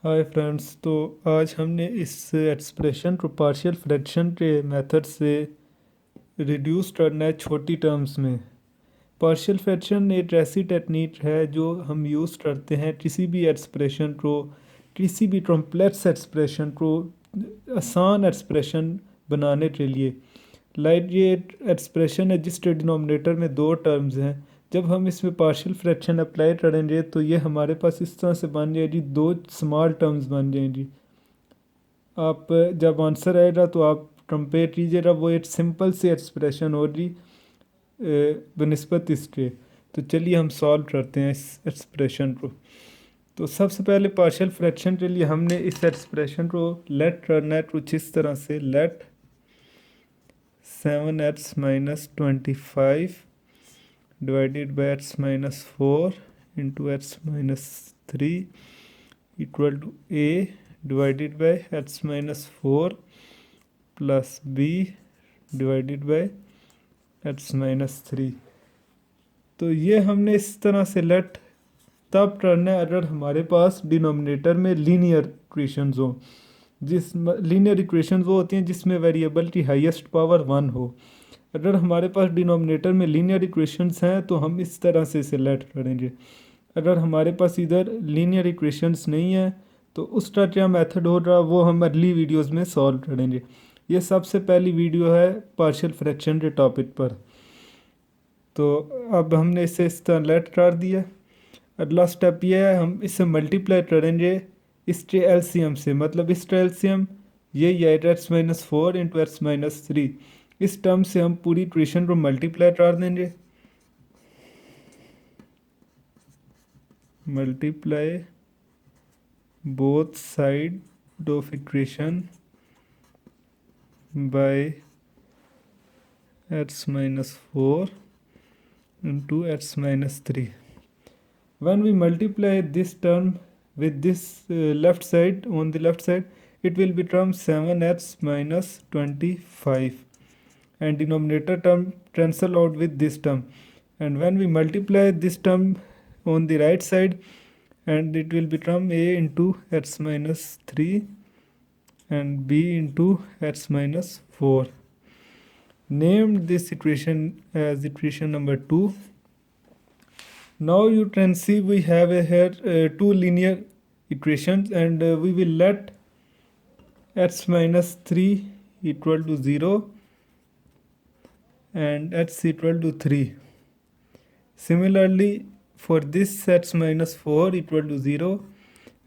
Hi friends. तो आज हमने इस एक्सप्रेशन को पार्शियल फ्रैक्शन के मेथड से रिड्यूस करना है छोटी टर्म्स में। पार्शियल फ्रैक्शन एक ऐसी टेक्निक है जो हम यूज़ करते हैं किसी भी एक्सप्रेशन को, किसी भी कॉम्प्लेक्स एक्सप्रेशन को आसान एक्सप्रेशन बनाने के लिए। लाइक ये एक्सप्रेशन है जिसके डिनोमिनेटर में दो टर्म्स हैं। जब हम इसमें पार्शियल फ्रैक्शन अप्लाई करेंगे तो ये हमारे पास इस तरह से बन जाएगी, दो स्मॉल टर्म्स बन जाएंगी। आप जब आंसर आएगा तो आप कंपेयर कीजिएगा, वो एक सिंपल सी एक्सप्रेशन होगी बनिस्बत इसके। तो चलिए हम सॉल्व करते हैं इस एक्सप्रेशन को। तो सबसे पहले पार्शियल फ्रैक्शन के लिए हमने इस एक्सप्रेशन को लेट करना है कुछ इस तरह से। Let 7x-25 divided by x minus 4 into x minus 3 equal to a divided by x minus 4 plus b divided by x minus 3। तो ये हमने इस तरह से लेट तब करना है अगर हमारे पास डिनोमिनेटर में लीनियर इक्वेशंस हो। जिस लीनियर इक्वेशंस वो होती हैं जिसमें वेरिएबल की हाईएस्ट पावर 1 हो। अगर हमारे पास डिनोमिनेटर में लीनियर इक्वेशंस हैं तो हम इस तरह से इसे लेट करेंगे। अगर हमारे पास इधर लीनियर इक्वेशंस नहीं है तो उसका क्या मेथड हो रहा वो हम अगली वीडियोस में सॉल्व करेंगे। ये सबसे पहली वीडियो है पार्शियल फ्रैक्शन के टॉपिक पर। तो अब हमने इसे इस तरह लेट कर दिया। अगला स्टेप ये है, हम इसे मल्टीप्लाई करेंगे इसके एलसीएम से। मतलब इसका एलसीएम ये आएगा x minus 4 into x minus 3। इस टर्म से हम पूरी इक्वेशन को मल्टीप्लाई कर देंगे। Multiply both side of equation by x minus 4 into x minus 3. When we multiply this term with this left side, on the left side, it will become 7x minus 25, and denominator term cancel out with this term. And when we multiply this term on the right side, and it will become a into x minus 3 and b into x minus 4. Named this equation as equation number 2. Now you can see we have here two linear equations, and we will let x minus 3 equal to 0 and x equal to 3. Similarly, for this x minus 4 equal to 0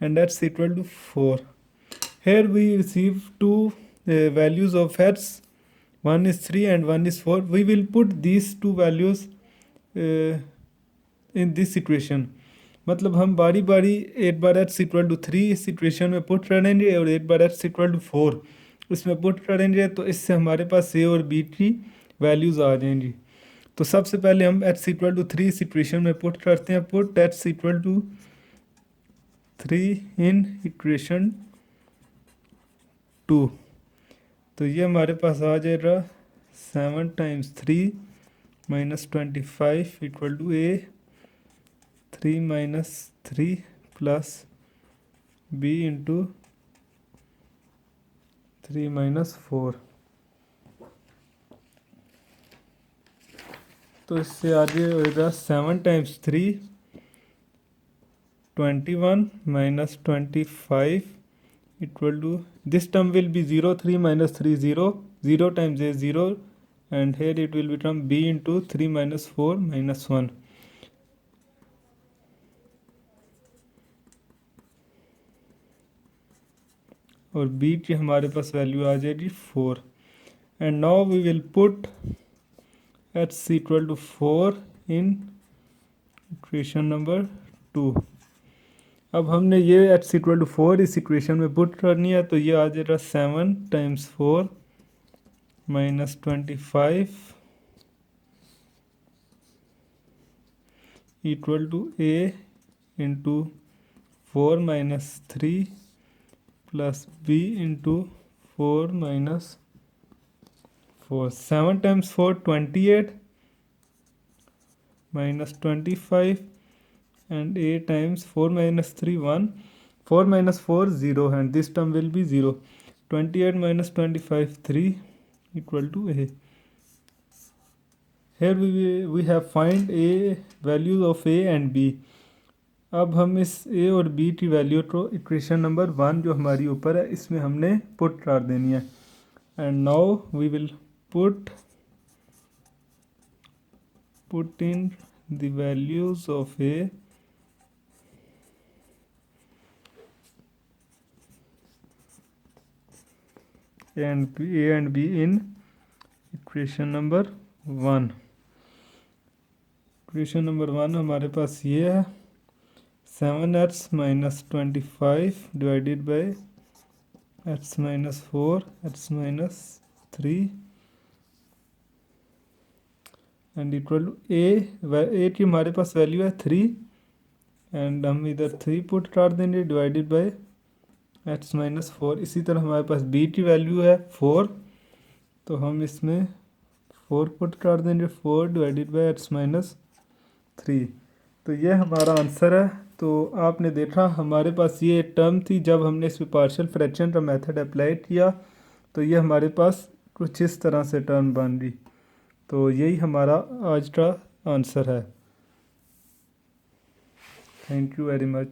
and x equal to 4. Here we receive two values of x. One is 3 and one is 4. We will put these two values in this equation. मतलब हम बारी बारी एक बार x equal to 3 इस equation में put करेंगे और एक बार एक्स इक्वल टू 4 इसमें पुट करेंगे, तो इससे हमारे पास ए और बी की वैल्यूज़ आ जाएंगी। तो सबसे पहले हम एक्स इक्वल टू 3 इस इक्वेशन में पुट करते हैं। Put x equal to 3 in equation 2। तो ये हमारे पास आ जाएगा 7 times 3 minus 25 equal to a 3 minus 3 plus b into 3 minus 4। तो इससे आगे होगा 7 times 3 21 minus 25 equal to, this term will be 0, 3 minus 3 0, 0 times a 0, and here it will become b into 3 minus 4 minus 1। और b की हमारे पास value आ जाएगी 4। And now we will put x equal to 4 in equation number 2। अब हमने ये x equal to 4 इस equation में पुट करनी है, तो ये आ जाएगा 7 times 4 minus 25 equal to a into 4 minus 3 plus b into 4 minus 4। 7 times 4 28 minus 25 and 8 times 4 minus 3 1 4 minus 4 0 and this term will be 0. 28 minus 25 3 equal to a. Here we have find a values of a and b. अब हम इस a और b की value को equation number 1 जो हमारी ऊपर है इसमें हमने पुट कर देनी है. And now we will put in the values of a and b in equation number 1. Equation number 1 हमारे पास ये है 7x minus 25 divided by x minus 4 x minus 3 and equal to A की हमारे पास वैल्यू है 3 and हम इधर 3 put कर देंगे डिवाइडेड बाय x माइनस 4. इसी तरह हमारे पास b की वैल्यू है 4 तो हम इसमें 4 पुट कर देंगे 4 डिवाइडेड बाय x माइनस 3. तो ये हमारा आंसर है. तो आपने देखा हमारे पास ये टर्म थी जब हमने इस पार्शियल फ्रैक्शन का मेथड अप्लाई किया तो ये हमारे पास कुछ इस तरह से टर्म बन गई. तो यही हमारा आज का आंसर है. Thank you very much.